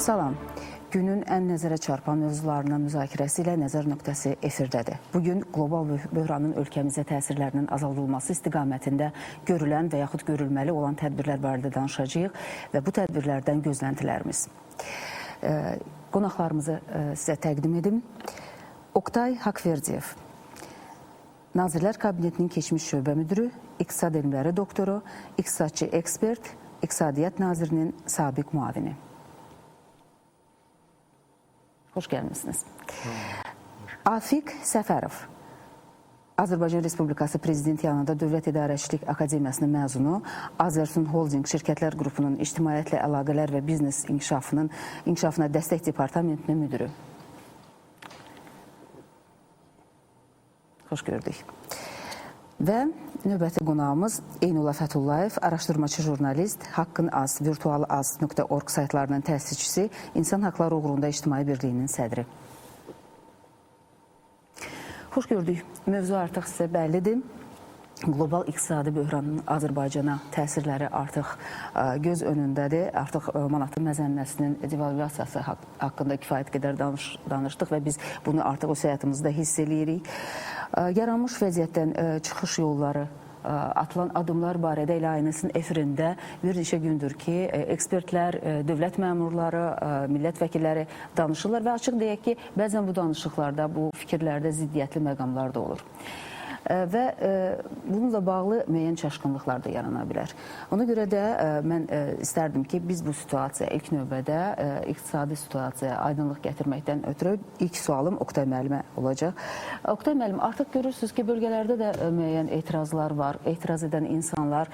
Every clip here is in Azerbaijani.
Salam. Günün ən nəzərə çarpan mövzularının müzakirəsi ilə nəzər nöqtəsi efirdədir. Bugün qlobal böhranın ölkəmizə təsirlərinin azaldılması istiqamətində görülən və yaxud görülməli olan tədbirlər barədə danışacağıq və bu tədbirlərdən gözləntilərimiz. Qonaqlarımızı sizə təqdim edim. Oktay Haqverdiyev, Nazirlər Kabinetinin keçmiş şöbə müdürü, İqtisad elmləri doktoru, iqtisadçı ekspert, İqtisadiyyat Nazirinin sabiq müavini. Xoş gəlmişsiniz. Afiq Səfərov, Azərbaycan Respublikası Prezidenti yanında Dövlət İdarəçilik Akademiyasının məzunu, Azərsun Holding şirkətlər qrupunun ictimaiyyətlə əlaqələr və biznes inkişafına dəstək departamentinin müdürü. Xoş gördük. Və növbəti qonağımız Eynullah Fəthullayev, araşdırmacı jurnalist, haqqınaz, virtualaz.org saytlarının təsisçisi, İnsan Haqları Uğrunda İctimai Birliyinin sədri. Xoş gördük. Mövzu artıq sizə bəllidir. Qlobal iqtisadi böhranın Azərbaycana təsirləri artıq göz önündədir. Artıq manatın məzənnəsinin devalvasiyası haqqında kifayət qədər danışdıq və biz bunu artıq öz həyatımızda hiss eləyirik. Yaranmış vəziyyətdən çıxış yolları, atılan adımlar barədə elə aynısının efirində bir neçə gündür ki, ekspertlər, dövlət məmurları, millət vəkilləri danışırlar və açıq deyək ki, bəzən bu danışıqlarda, bu fikirlərdə ziddiyyətli məqamlar da olur. Və bununla bağlı müəyyən çaşqınlıqlar da yarana bilər. Ona görə də mən istərdim ki, biz bu situasiya ilk növbədə iqtisadi situasiyaya aydınlıq gətirməkdən ötürü ilk sualım Oktay müəllimə olacaq. Oktay müəllim, artıq görürsünüz ki, bölgələrdə də müəyyən etirazlar var, etiraz edən insanlar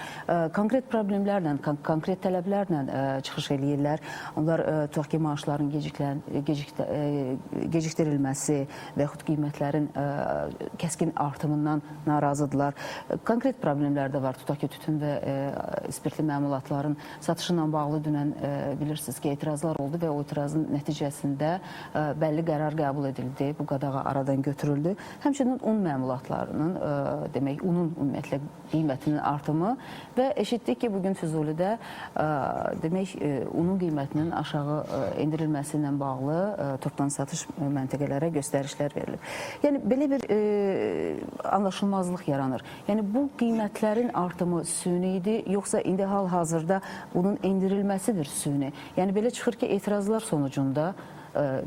konkret problemlərlə, konkret tələblərlə çıxış eləyirlər. Onlar tutaq ki, maaşların gecikdirilməsi və yaxud qiymətlərin kəskin artımından narazıdırlar. Konkret problemlər də var. Tutaq ki, tütün və spirtli məmulatların satışı ilə bağlı dünən bilirsiniz ki, etirazlar oldu və o etirazın nəticəsində bəlli qərar qəbul edildi. Bu qadağa aradan götürüldü. Həmçinin un məmulatlarının, demək, unun ümumiyyətlə qiymətinin artımı və eşitdik ki, bugün Füzulidə demək, unun qiymətinin aşağı endirilməsi ilə bağlı topdan satış məntəqələrə göstərişlər verilir. Yəni, belə bir anlaşılmazlıq yaranır. Yəni, bu qiymətlərin artımı sünidir, yoxsa indi hal-hazırda bunun endirilməsidir süni? Yəni, belə çıxır ki, etirazlar sonucunda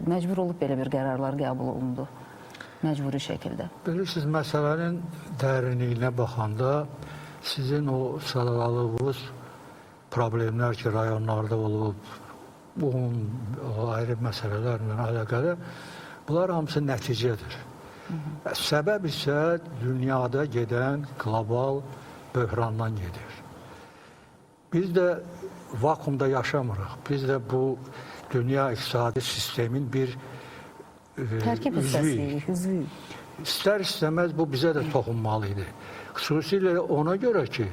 məcbur olub belə bir qərarlar qəbul olundu, məcburi şəkildə. Bilirsiniz, məsələnin dərinliyinə baxanda sizin o sadaladığınız problemlər ki, rayonlarda olub, ayrı məsələlərlə əlaqəli, bunlar hamısı nəticədir. Səbəb isə dünyada gedən qlobal böhrandan gedir. Biz də vakumda yaşamırıq. Biz də bu dünya iqtisadi sistemin bir üzvüyük. İstər-istəməz bu bizə də toxunmalı idi. Xüsusilə ona görə ki,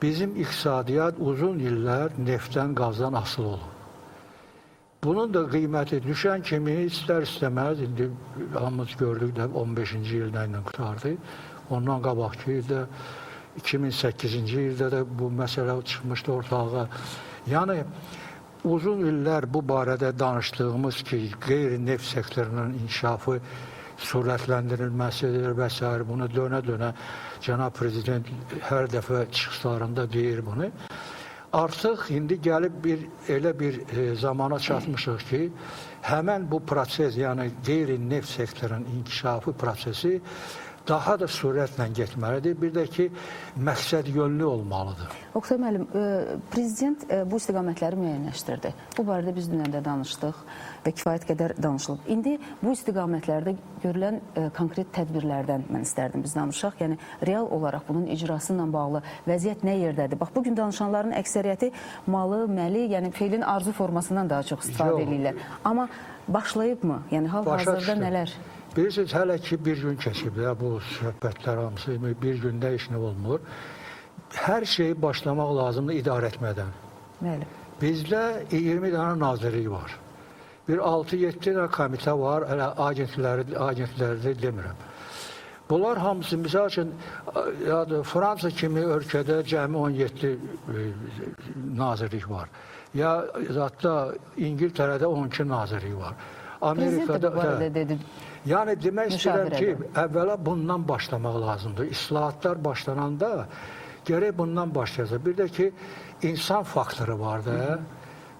bizim iqtisadiyyat uzun illər neftdən, qazdan asılı olub. Bunun da qiyməti düşən kimi istər-istəməz, indi hamımız gördük də 15-ci ildə ilə qutardı. Ondan qabaqki ildə, 2008-ci ildə də bu məsələ çıxmışdı ortalığa. Yəni, uzun illər bu barədə danışdığımız ki, qeyri-neft sektorunun inkişafı sürətləndirilməsidir və s. Bunu dönə-dönə Cənab Prezident hər dəfə çıxışlarında deyir bunu. Artıq indi gəlib elə bir zamana çatmışıq ki, həmən bu proses, yəni qeyri-neft sektorunun inkişafı prosesi daha da sürətlə getməlidir. Bir də ki, məqsəd yönlü olmalıdır. Oktay müəllim, Prezident bu istiqamətləri müəyyənləşdirdi. Bu barədə biz dünən də danışdıq və kifayət qədər danışılıb. İndi bu istiqamətlərdə görülən konkret tədbirlərdən mən istərdim biz danışaq. Yəni, real olaraq bunun icrası ilə bağlı vəziyyət nə yerdədir? Bax, bugün danışanların əksəriyyəti malı, məli, yəni feilin arzu formasından daha çox istifadə edirlər. Amma başlayıbmı? Yəni, hal-hazırda nələr? Bilirsiniz, hələ ki bir gün keçib də bu söhbətlər hamısı, bir gündə işini olmur. Hər şeyi başlamaq lazımdır idarə etmədən. Bəli. Bizdə 20 dənə nazirlik var. Bir 6-7 dənə komitə var, hələ agentləri demirəm. Bunlar hamısı, misal üçün, Fransa kimi ölkədə cəmi 17 nazirlik var. ya hatta İngiltere'de 12 naziri var. Prezident də bu barədə dedi. Yəni demək istəyirəm ki, Müşavirədə. əvvəla bundan başlamaq lazımdır. İslahatlar başlananda gərək bundan başlayacaq. Bir də ki, insan faktoru var da.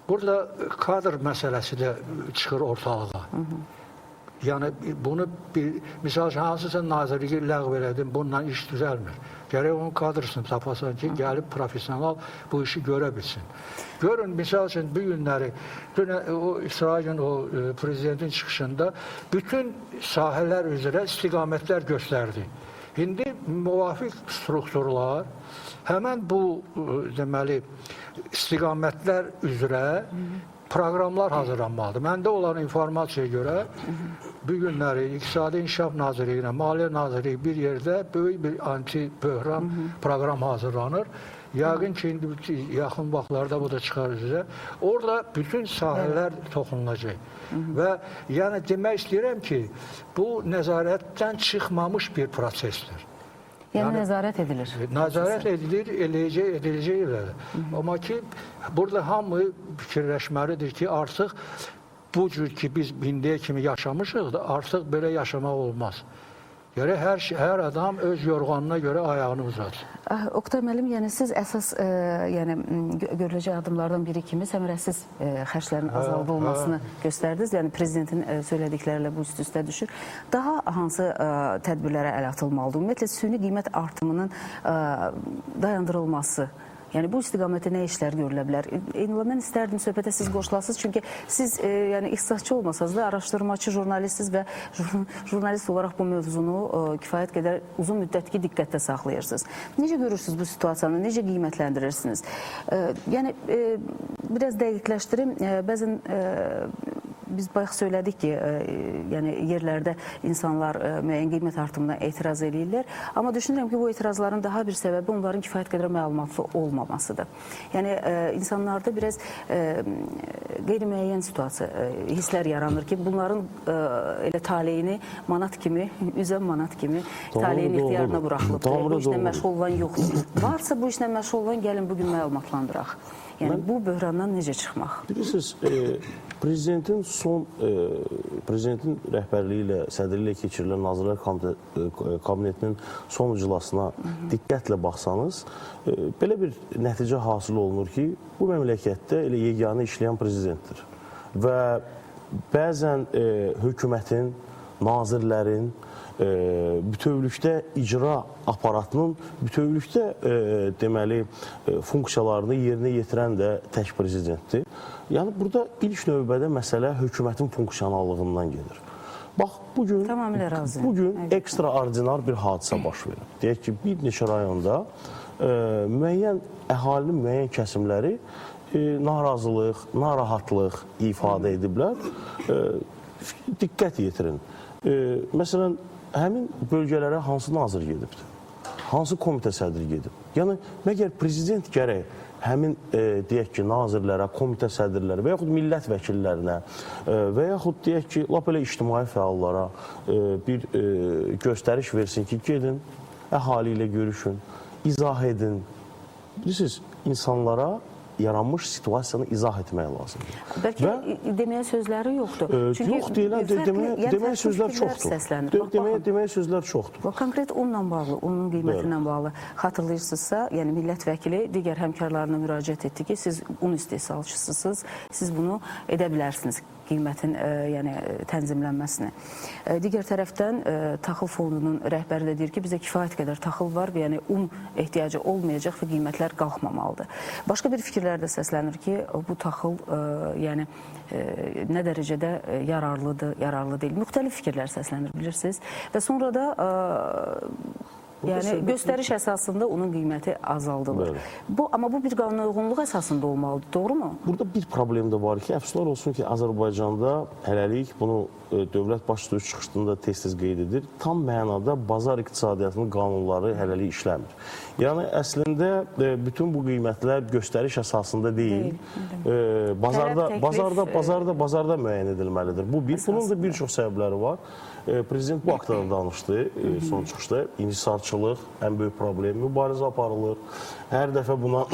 Burada kadr məsələsi də çıxır ortalığa. Yəni bunu misal hansısa nazirliyi ləğv elədin, bununla iş düzəlmir. Gərək onun kadrısını tapasan ki, gəlib profesional bu işi görə bilsin. Görün, misal üçün bu günləri o İsrailin o prezidentin çıxışında bütün sahələr üzrə istiqamətlər göstərdi. İndi müvafiq strukturlar həmən bu deməli istiqamətlər üzrə proqramlar hazırlanmalıdır. Məndə olan informasiyaya görə bu günləri İqtisadi İnkişaf Nazirliyi ilə Maliyyə Nazirliyi bir yerdə böyük bir anti-böhran proqram hazırlanır. Yəqin ki, indi yaxın vaxtlarda bu da çıxar üzrə. Orada bütün sahələr toxunulacaq. Və yəni demək istəyirəm ki, bu nəzarətdən çıxmamış bir prosesdir. Yəni nəzarət edilir. Nəzarət edilir, ediləcək elə. Amma ki, burada hamı fikirləşməlidir ki, artıq bu cür ki, biz indiyə kimi yaşamışıq da, artıq belə yaşamaq olmaz. Gərək hər adam öz yorğanına görə ayağını uzatsın. Oqtay müəllim, yəni siz əsas yəni görüləcək addımlardan biri kimi səmərəsiz xərclərin azaldılmasını göstərdiniz. Yəni prezidentin söylədikləri ilə bu üst-üstə düşür. Daha hansı tədbirlərə əl atılmalıdır? Ümumiyyətlə süni qiymət artımının dayandırılması. Yəni bu istiqamətdə nə işlər görülə bilər? Eynilə mən istərdim söhbətə siz qoşulasınız. Çünki siz yəni ixtisasçı olmasanız da araşdırmacı, jurnalistsiniz və jurnalist olaraq bu mövzunu kifayət qədər uzun müddətki diqqətdə saxlayırsınız. Necə görürsünüz bu situasiyanı? Necə qiymətləndirirsiniz? Yəni biraz dəqiqləşdirim. Bəzən biz bayaq söylədik ki, yəni yerlərdə insanlar müəyyən qiymət artımına etiraz edirlər. Amma düşünürəm ki, bu etirazların daha bir səbəbi onların kifayət qədər məlumatlı olmamasıdır. Yəni insanlarda biraz qeyri-müəyyən situasiya, hisslər yaranır ki, bunların elə taleyini manat kimi, üzən manat kimi taleyin ixtiyarına buraxılıbdır. Bu işlə məşğul olan yoxdur. Varsa bu işlə məşğul olan gəlin bugün məlumatlandıraq. Yəni bu böhrandan necə çıxmaq? Bilirsiniz, prezidentin rəhbərliyi ilə, sədri ilə keçirilən Nazirlər Kabinetinin son iclasına diqqətlə baxsanız, belə bir nəticə hasil olunur ki, bu məmləkətdə elə yeganə işləyən prezidentdir. Və bəzən hökumətin, nazirlərin, bütövlükdə icra aparatının bütövlükdə deməli funksiyalarını yerinə yetirən də tək prezidentdir. Yəni burada ilk növbədə məsələ hökumətin funksionallığından gedir. Bax, bugün ekstraordinar bir hadisə baş verir. Deyək ki, bir neçə rayonda müəyyən əhalinin müəyyən kəsimləri narazılıq, narahatlıq ifadə ediblər. Diqqət yetirin. Məsələn, həmin bölgələrə hansı nazir gedibdir? Hansı komitə sədri gedib? Yəni, məgər prezident gərək həmin, deyək ki, nazirlərə, komitə sədrlərə və yaxud millət vəkillərinə və yaxud, deyək ki, lap elə ictimai fəallara bir göstəriş versin ki, gedin, əhali ilə görüşün, izah edin. Bilirsiniz, insanlara yaranmış situasiyanı izah etmək lazımdır. Bəlkə deməyə sözləri yoxdur. Yox, deməyə sözlər çoxdur. Deməyə sözlər çoxdur. Konkret unla bağlı, unun qiymətinə bağlı xatırlayırsınızsa, yəni millət vəkili digər həmkarlarına müraciət etdi ki, siz un istehsalçısısınız, siz bunu edə bilərsiniz. Qiymətin yəni tənzimlənməsini. Digər tərəfdən taxıl fondunun rəhbəri də deyir ki, bizə kifayət qədər taxıl var və yəni un ehtiyacı olmayacaq və qiymətlər qalxmamalıdır. Başqa bir fikirlər də səslənir ki, bu taxıl yəni nə dərəcədə yararlıdır, yararlı deyil. Müxtəlif fikirlər səslənir, bilirsiniz. Və sonra da yəni göstəriş əsasında onun qiyməti azaldılır. Amma bu bir qanuna uyğunluq əsasında olmalıdır, doğrumu? Burada bir problem də var ki, əfsuslar olsun ki, Azərbaycanda hələlik bunu dövlət başçısı çıxışında tez-tez qeyd edir, tam mənada bazar iqtisadiyyatının qanunları hələlik işləmir. Yəni, əslində bütün bu qiymətlər göstəriş əsasında deyil, bazarda müəyyən edilməlidir. Bunun da bir çox səbəbləri var. Prezident bu haqda danışdı son çıxışda. İnhisarçı fəsadçılıq ən böyük problem, mübarizə aparılır. Hər dəfə buna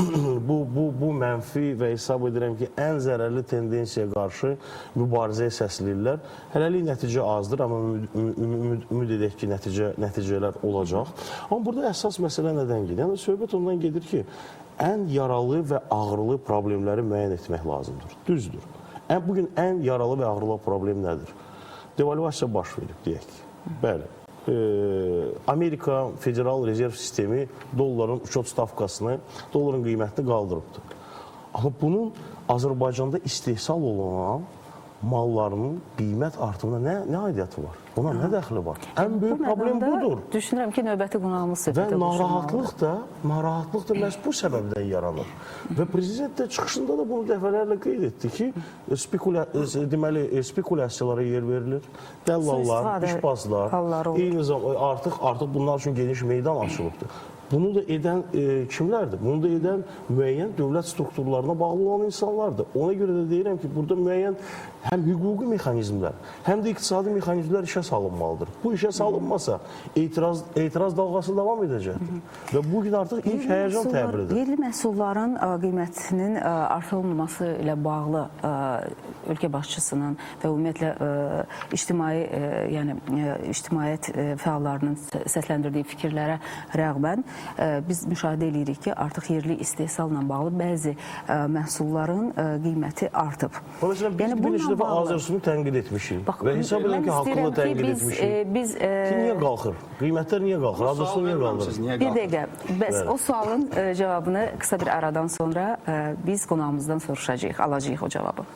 bu mənfi və hesab edirəm ki, ən zərərli tendensiyaya qarşı mübarizəyə səsləyirlər. Hələlik nəticə azdır, amma ümid edək ki, nəticələr olacaq. Amma burada əsas məsələ nədən gedir? Yəni, söhbət ondan gedir ki, ən yaralı və ağrılı problemləri müəyyən etmək lazımdır. Düzdür. Bugün ən yaralı və ağrılı problem nədir? Devalvasiya baş verib, deyək ki. Bəli. Amerika Federal Rezerv Sistemi dolların uçot stavkasını, dolların qiymətini qaldırıbdır. Amma bunun Azərbaycanda istehsal olunan mallarının qiymət artımına nə aidiyyatı var? Ona nə dəxli var? Ən böyük problem budur. Düşünürəm ki, növbəti qonağımız söhbətə Və narahatlıq da məhz bu səbəbdən yaranır. Və prezident də çıxışında da bunu dəfələrlə qeyd etdi ki, deməli, spekulyasiyalara yer verilir, dəllallar, işbazlar, eyni zamanda artıq bunlar üçün geniş meydan açılıbdır. Bunu da edən kimlərdir? Bunu da edən müəyyən dövlət strukturlarına bağlı olan insanlardır. Ona görə də deyirəm ki, burada müəyyən həm hüquqi mexanizmlər, həm də iqtisadi mexanizmlər işə salınmalıdır. Bu işə salınmasa, etiraz dalğası davam edəcəkdir. Və bugün artıq ilk həyəcan təbiridir. Yerli məhsulların qiymətinin artırılmaması ilə bağlı ölkə başçısının və ümumiyyətlə ictimaiyyət fəallarının səsləndirdiyi fikirlərə rəğbən biz müşahidə edirik ki, artıq yerli istehsalla bağlı bəzi məhsulların qiyməti artıb. Məsələn, biz bir neçə dəfə Azərsunu tənqid etmişik və hesab edirəm ki, haqqlı tənqid etmişik. Ki, niyə qalxır? Qiymətlər niyə qalxır? Azərsu niyə qalxır? Bir dəqiqə, bəs o sualın cavabını qısa bir aradan sonra biz qonağımızdan soruşacağıq, alacağıq o cavabı.